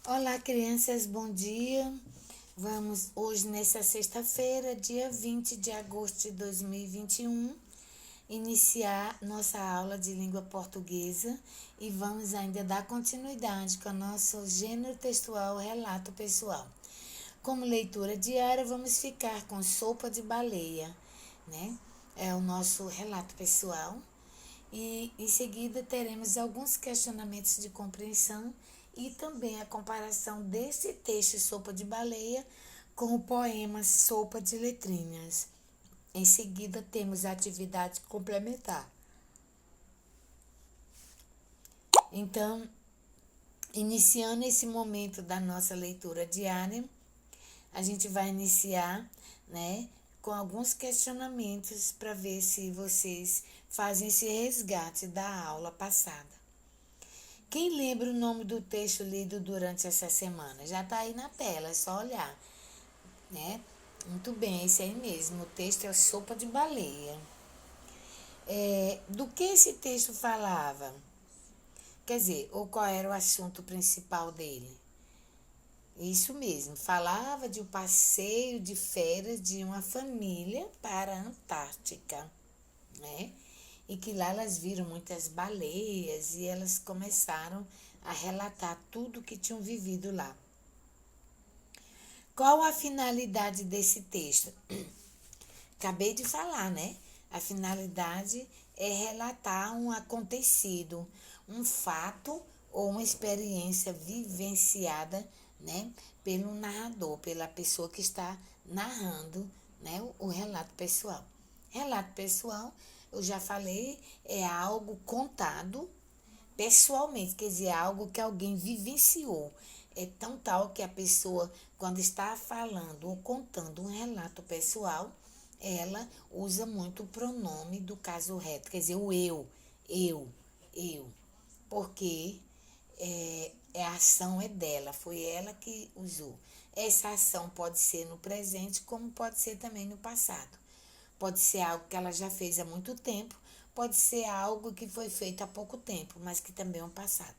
Olá, crianças, bom dia. Vamos hoje, nessa sexta-feira, dia 20 de agosto de 2021, iniciar nossa aula de língua portuguesa e vamos ainda dar continuidade com o nosso gênero textual relato pessoal. Como leitura diária, vamos ficar com sopa de baleia, né? É o nosso relato pessoal. E em seguida teremos alguns questionamentos de compreensão e também a comparação desse texto Sopa de Baleia com o poema Sopa de Letrinhas. Em seguida temos a atividade complementar. Então, iniciando esse momento da nossa leitura diária, a gente vai iniciar, né, com alguns questionamentos para ver se vocês fazem esse resgate da aula passada. Quem lembra o nome do texto lido durante essa semana? Já está aí na tela, é só olhar, né? Muito bem, esse aí mesmo. O texto é Sopa de Baleia. Do que esse texto falava? Quer dizer, ou qual era o assunto principal dele? Isso mesmo, falava de um passeio de férias de uma família para a Antártica, né? E que lá elas viram muitas baleias e elas começaram a relatar tudo que tinham vivido lá. Qual a finalidade desse texto? Acabei de falar, né? A finalidade é relatar um acontecido, um fato ou uma experiência vivenciada, né, pelo narrador, pela pessoa que está narrando, né, o relato pessoal. Relato pessoal, eu já falei, é algo contado pessoalmente, quer dizer, algo que alguém vivenciou. É tão tal que a pessoa, quando está falando ou contando um relato pessoal, ela usa muito o pronome do caso reto, quer dizer, o eu, eu, porque a ação é dela, foi ela que usou. Essa ação pode ser no presente, como pode ser também no passado. Pode ser algo que ela já fez há muito tempo, pode ser algo que foi feito há pouco tempo, mas que também é um passado.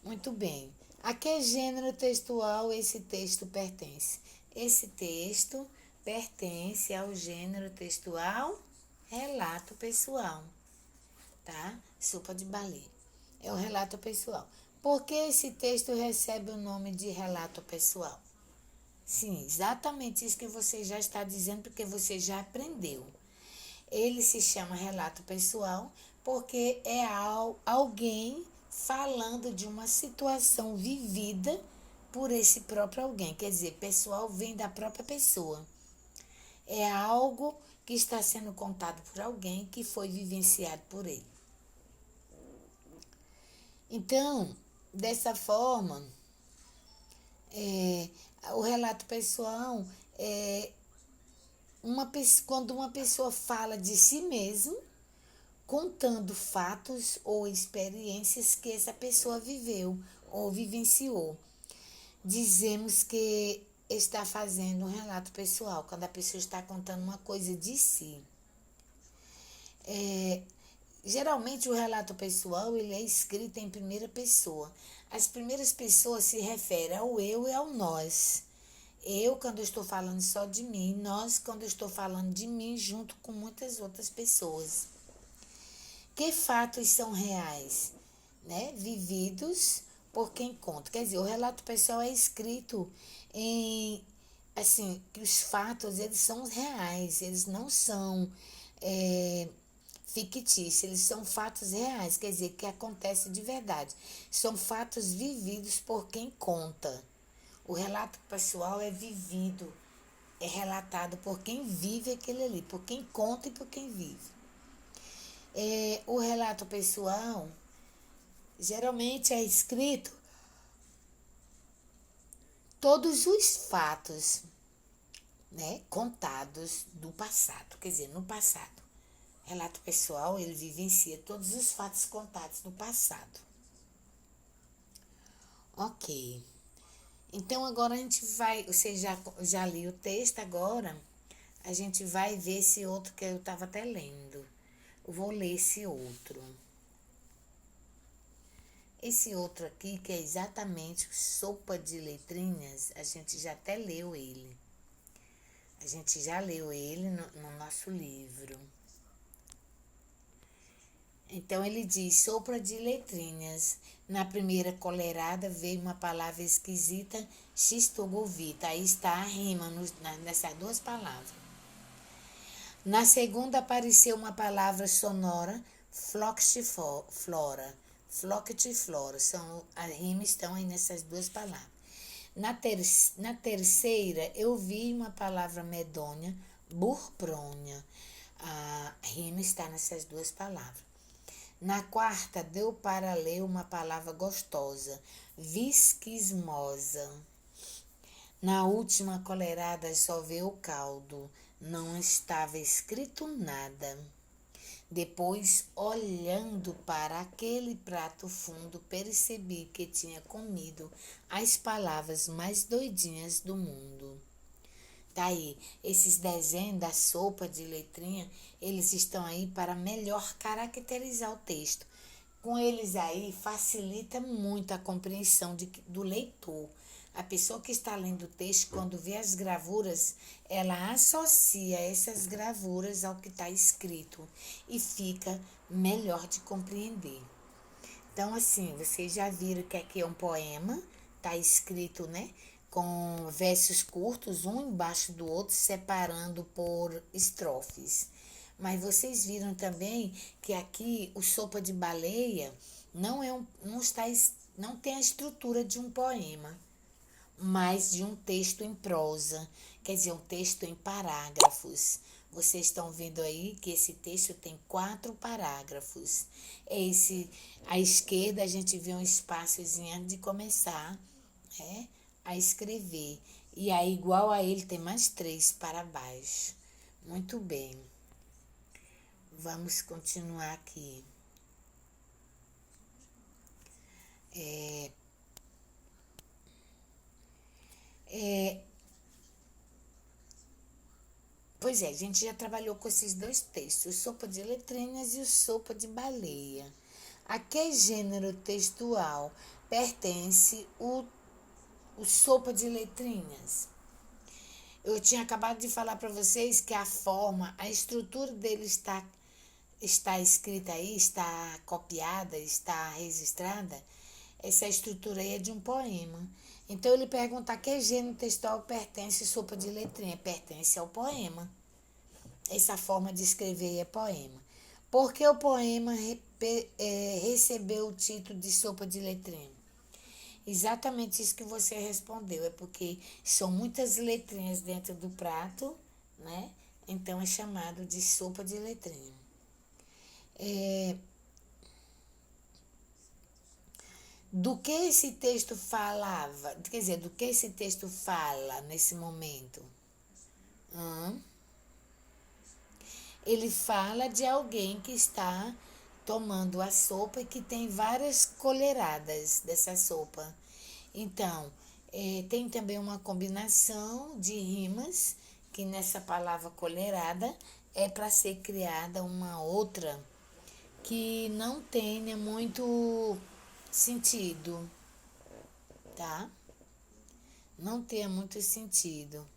Muito bem. A que gênero textual esse texto pertence? Esse texto pertence ao gênero textual relato pessoal, tá? Sopa de baleia. É o relato pessoal. Por que esse texto recebe o nome de relato pessoal? Sim, exatamente isso que você já está dizendo, porque você já aprendeu. Ele se chama relato pessoal porque é alguém falando de uma situação vivida por esse próprio alguém. Quer dizer, pessoal vem da própria pessoa. É algo que está sendo contado por alguém que foi vivenciado por ele. Então, dessa forma, o relato pessoal é quando uma pessoa fala de si mesmo, contando fatos ou experiências que essa pessoa viveu ou vivenciou. Dizemos que está fazendo um relato pessoal, quando a pessoa está contando uma coisa de si. Geralmente o relato pessoal ele é escrito em primeira pessoa. As primeiras pessoas se referem ao eu e ao nós. Eu quando eu estou falando só de mim, nós quando eu estou falando de mim junto com muitas outras pessoas. Que fatos são reais, né? Vividos por quem conta. Quer dizer, o relato pessoal é escrito em, assim, que os fatos, eles são reais, eles não são fictícios, eles são fatos reais, quer dizer, que acontece de verdade. São fatos vividos por quem conta. O relato pessoal é vivido, é relatado por quem vive aquele ali, por quem conta e por quem vive. O relato pessoal geralmente é escrito todos os fatos, né, contados do passado, quer dizer, no passado. Relato pessoal, ele vivencia todos os fatos contados no passado. Ok. Então agora a gente vai, você já leu o texto agora, a gente vai ver esse outro que eu estava até lendo. Eu vou ler esse outro. Esse outro aqui, que é exatamente Sopa de Letrinhas, a gente já até leu ele. A gente já leu ele no nosso livro. Então ele diz, sopa de letrinhas. Na primeira colerada veio uma palavra esquisita, xistogovita. Aí está a rima nessas duas palavras. Na segunda apareceu uma palavra sonora, floxiflora. Floxiflora. As rimas estão aí nessas duas palavras. Na terceira eu vi uma palavra medonha, burprônia. A rima está nessas duas palavras. Na quarta, deu para ler uma palavra gostosa, visquismosa. Na última colerada só veio o caldo, não estava escrito nada. Depois, olhando para aquele prato fundo, percebi que tinha comido as palavras mais doidinhas do mundo. Tá aí, esses desenhos da sopa de letrinha, eles estão aí para melhor caracterizar o texto. Com eles aí, facilita muito a compreensão do leitor. A pessoa que está lendo o texto, quando vê as gravuras, ela associa essas gravuras ao que está escrito e fica melhor de compreender. Então, assim, vocês já viram que aqui é um poema, está escrito, né? Com versos curtos, um embaixo do outro, separando por estrofes. Mas vocês viram também que aqui o Sopa de Baleia não tem a estrutura de um poema, mas de um texto em prosa, quer dizer, um texto em parágrafos. Vocês estão vendo aí que esse texto tem 4 parágrafos. À esquerda a gente vê um espaçozinho antes de começar, a escrever. E aí, igual a ele, tem mais 3 para baixo. Muito bem. Vamos continuar aqui. Pois é, a gente já trabalhou com esses 2 textos, o Sopa de Letrinhas e o Sopa de Baleia. A que gênero textual pertence o Sopa de Letrinhas? Eu tinha acabado de falar para vocês que a forma, a estrutura dele está escrita aí, está copiada, está registrada. Essa estrutura aí é de um poema. Então ele pergunta a que gênero textual pertence Sopa de Letrinha? Pertence ao poema. Essa forma de escrever é poema. Por que o poema recebeu o título de Sopa de Letrinha? Exatamente isso que você respondeu. É porque são muitas letrinhas dentro do prato, né? Então é chamado de sopa de letrinha. Do que esse texto falava? Quer dizer, do que esse texto fala nesse momento? Ele fala de alguém que está tomando a sopa e que tem várias colheradas dessa sopa. Então, tem também uma combinação de rimas, que nessa palavra colherada é para ser criada uma outra que não tenha muito sentido, tá? Não tenha muito sentido.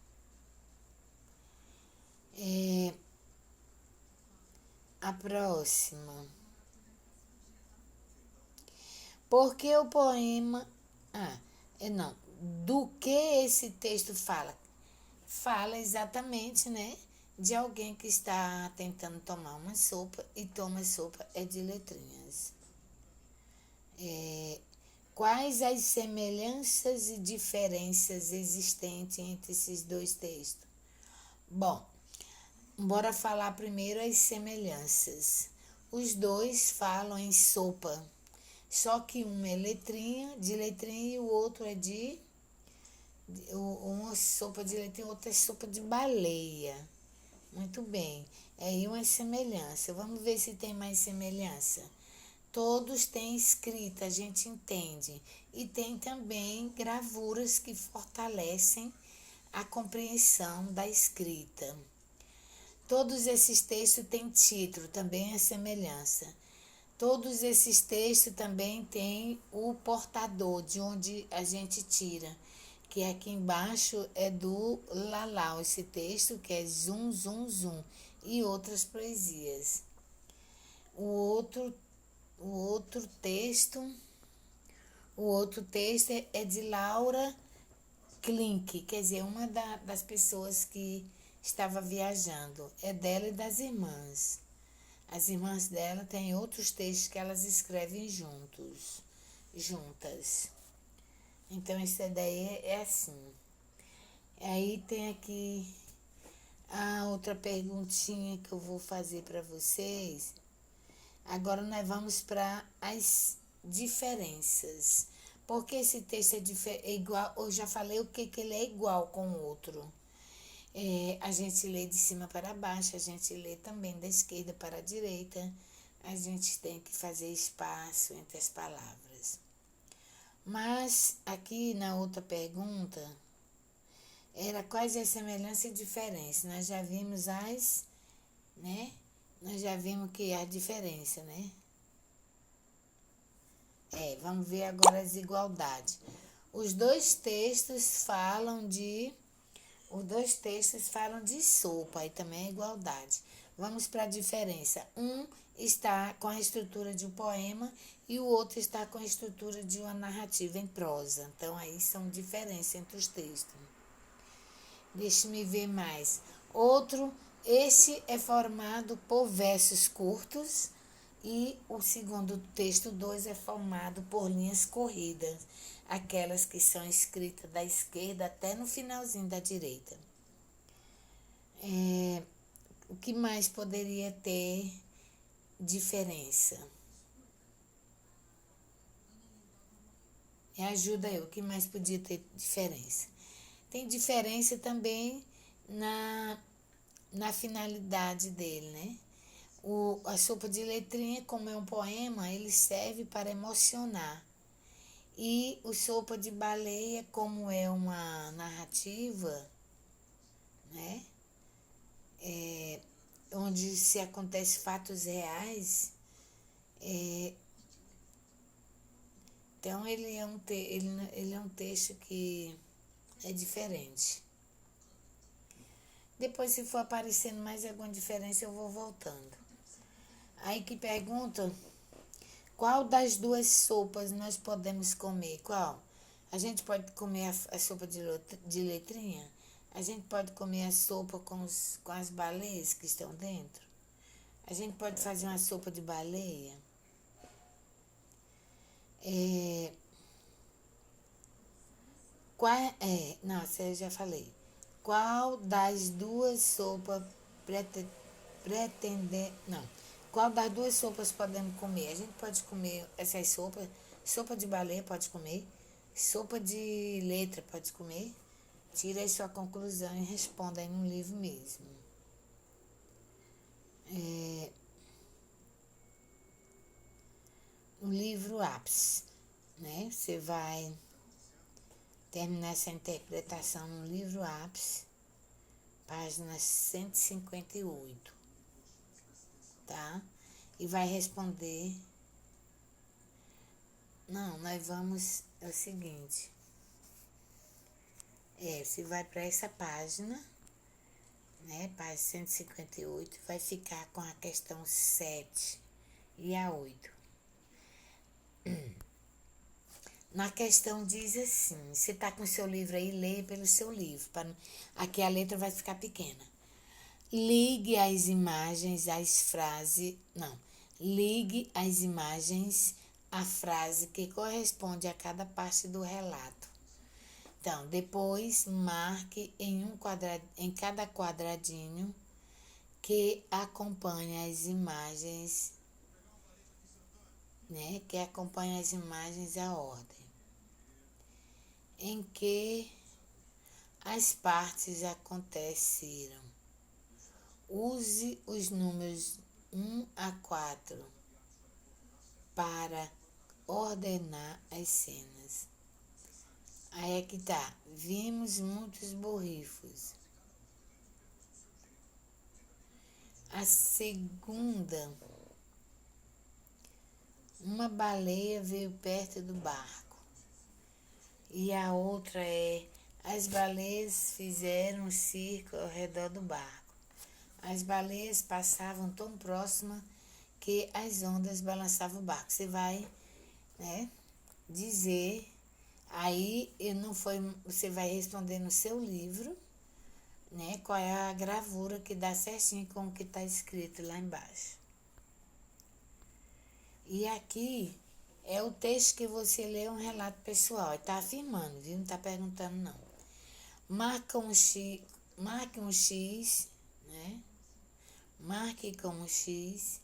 A próxima. Porque o poema. Não. Do que esse texto fala? Fala exatamente, né? De alguém que está tentando tomar uma sopa e toma sopa de letrinhas. Quais as semelhanças e diferenças existentes entre esses 2 textos? Bom, bora falar primeiro as semelhanças. Os 2 falam em sopa, só que um é de letrinha, e o outro é uma sopa de letrinha, outra é sopa de baleia. Muito bem, aí uma semelhança. Vamos ver se tem mais semelhança. Todos têm escrita, a gente entende. E tem também gravuras que fortalecem a compreensão da escrita. Todos esses textos têm título, também é semelhança. Todos esses textos também têm o portador, de onde a gente tira, que aqui embaixo é do Lalau, esse texto que é Zum, Zum, Zum, e outras poesias. O outro, o outro texto, o outro texto é de Laura Klink, quer dizer, uma das pessoas que estava viajando. É dela e das irmãs. As irmãs dela têm outros textos que elas escrevem juntas. Então, essa daí é assim. Aí tem aqui a outra perguntinha que eu vou fazer para vocês. Agora nós vamos para as diferenças. Porque esse texto é igual, eu já falei o que ele é igual com o outro. A gente lê de cima para baixo, a gente lê também da esquerda para a direita. A gente tem que fazer espaço entre as palavras. Mas aqui na outra pergunta, era quais as semelhanças e diferenças. Nós já vimos né? Nós já vimos que a diferença, né? Vamos ver agora as igualdades. Os dois textos falam de sopa e também é igualdade. Vamos para a diferença. Um está com a estrutura de um poema e o outro está com a estrutura de uma narrativa em prosa. Então, aí são diferenças entre os textos. Deixe-me ver mais. Esse é formado por versos curtos e o segundo texto 2 é formado por linhas corridas, aquelas que são escritas da esquerda até no finalzinho da direita. O que mais poderia ter diferença? Me ajuda aí, o que mais podia ter diferença? Tem diferença também na finalidade dele, né? A sopa de letrinha, como é um poema, ele serve para emocionar. E o sopa de baleia, como é uma narrativa, né? Onde se acontece fatos reais, então ele é um texto que é diferente. Depois, se for aparecendo mais alguma diferença, eu vou voltando. Aí que pergunta, qual das duas sopas nós podemos comer? Qual? A gente pode comer a sopa de letrinha? A gente pode comer a sopa com as baleias que estão dentro? A gente pode fazer uma sopa de baleia? Não, isso eu já falei. Qual das duas sopas pretender... Não. Qual das duas sopas podemos comer? A gente pode comer essas sopas. Sopa de baleia pode comer. Sopa de letra pode comer. Tira aí sua conclusão e responda aí no livro mesmo. No livro ápice, né? Você vai terminar essa interpretação no livro ápice, página 158, tá? E vai responder. Não, nós vamos. É o seguinte. Você vai para essa página, né? Página 158, vai ficar com a questão 7 e a 8. Na questão diz assim, você está com o seu livro aí, lê pelo seu livro. Aqui a letra vai ficar pequena. Ligue as imagens às frases... Não. Ligue as imagens à frase que corresponde a cada parte do relato. Então, depois marque em cada quadradinho que acompanha as imagens, né? Que acompanha as imagens a ordem em que as partes aconteceram. Use os números 1 a 4 para ordenar as cenas. Aí é que tá. Vimos muitos borrifos. A segunda Uma baleia veio perto do barco. E a outra é: as baleias fizeram um círculo ao redor do barco. As baleias passavam tão próximas que as ondas balançavam o barco. Você vai, né, dizer, aí não foi, você vai responder no seu livro, né, qual é a gravura que dá certinho com o que está escrito lá embaixo. E aqui é o texto que você lê, um relato pessoal. Está afirmando, viu? Não está perguntando, não. Marque um X, né? Marque com um X.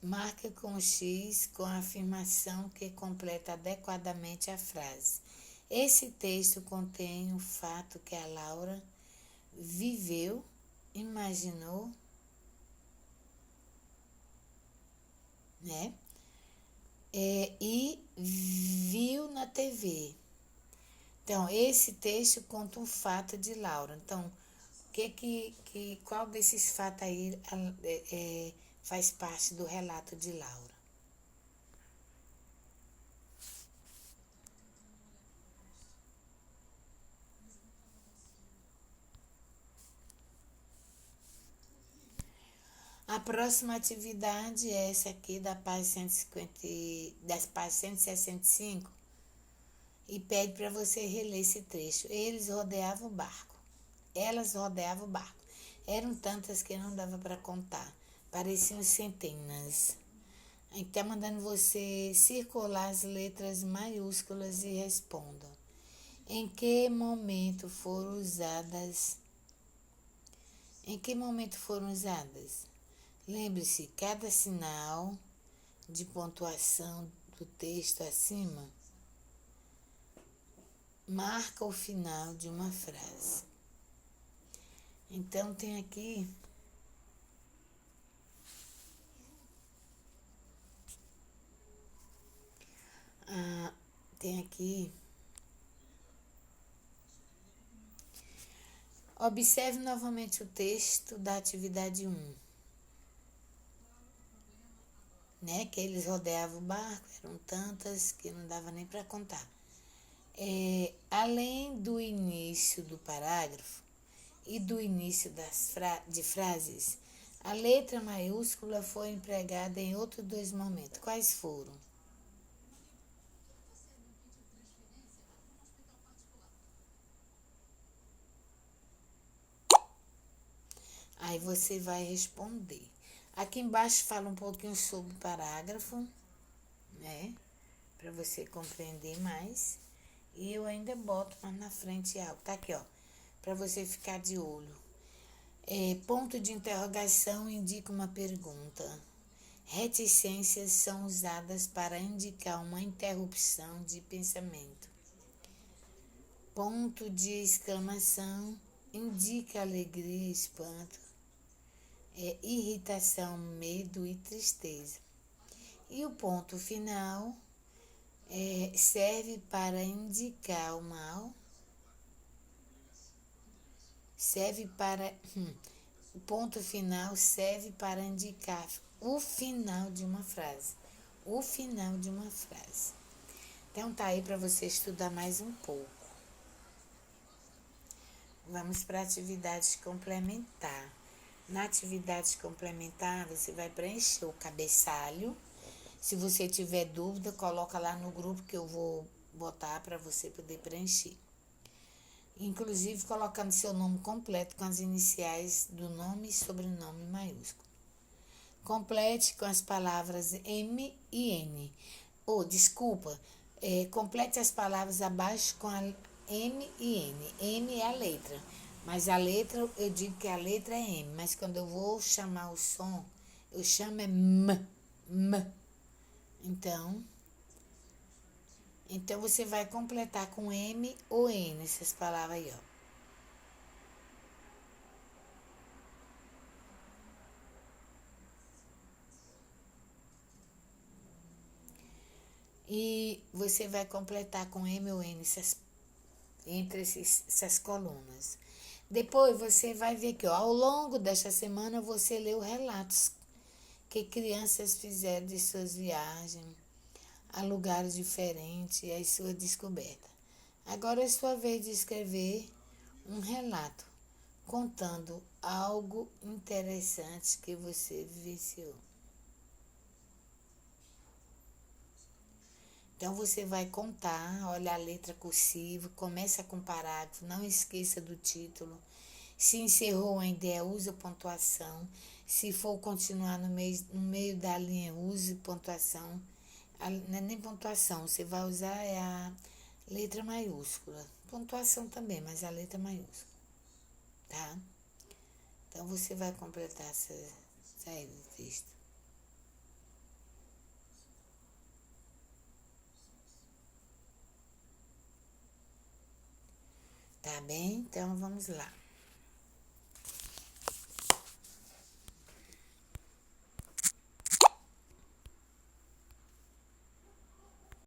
Marque com um X com a afirmação que completa adequadamente a frase. Esse texto contém o fato que a Laura viveu, imaginou, né? E viu na TV. Então, esse texto conta um fato de Laura. Então, qual desses fatos aí faz parte do relato de Laura? A próxima atividade é essa aqui da página 150, das páginas 165 e pede para você reler esse trecho. Eles rodeavam o barco. Elas rodeavam o barco. Eram tantas que não dava para contar. Pareciam centenas. Está mandando você circular as letras maiúsculas e responda. Em que momento foram usadas? Em que momento foram usadas? Lembre-se, cada sinal de pontuação do texto acima marca o final de uma frase. Então tem aqui observe novamente o texto da atividade 1. Né, que eles rodeavam o barco, eram tantas que não dava nem para contar. Além do início do parágrafo e do início de frases, a letra maiúscula foi empregada em outros dois momentos. Quais foram? Aí você vai responder. Aqui embaixo fala um pouquinho sobre o parágrafo, né? Para você compreender mais. E eu ainda boto mais na frente algo. Tá aqui, ó. Para você ficar de olho. Ponto de interrogação indica uma pergunta. Reticências são usadas para indicar uma interrupção de pensamento. Ponto de exclamação indica alegria, espanto, irritação, medo e tristeza. E o ponto final serve para indicar o mal. O ponto final serve para indicar o final de uma frase. O final de uma frase. Então tá aí para você estudar mais um pouco. Vamos para a atividade complementar. Na atividade complementar, você vai preencher o cabeçalho. Se você tiver dúvida, coloca lá no grupo que eu vou botar para você poder preencher. Inclusive colocando seu nome completo com as iniciais do nome e sobrenome maiúsculo. Complete com as palavras M e N. Complete as palavras abaixo com a M e N. M é a letra, mas a letra, eu digo que a letra é M, mas quando eu vou chamar o som, eu chamo M. Então você vai completar com M ou N essas palavras aí, ó. E você vai completar com M ou N essas colunas. Depois você vai ver que, ó, ao longo desta semana você leu relatos que crianças fizeram de suas viagens a lugares diferentes e as suas descobertas. Agora é sua vez de escrever um relato contando algo interessante que você vivenciou. Então você vai contar, olha a letra cursiva, começa com parágrafo, não esqueça do título. Se encerrou uma ideia, use pontuação. Se for continuar no meio da linha, use pontuação. Não é nem pontuação, você vai usar a letra maiúscula. Pontuação também, mas a letra maiúscula, tá? Então você vai completar essa saída do texto. Tá bem? Então vamos lá.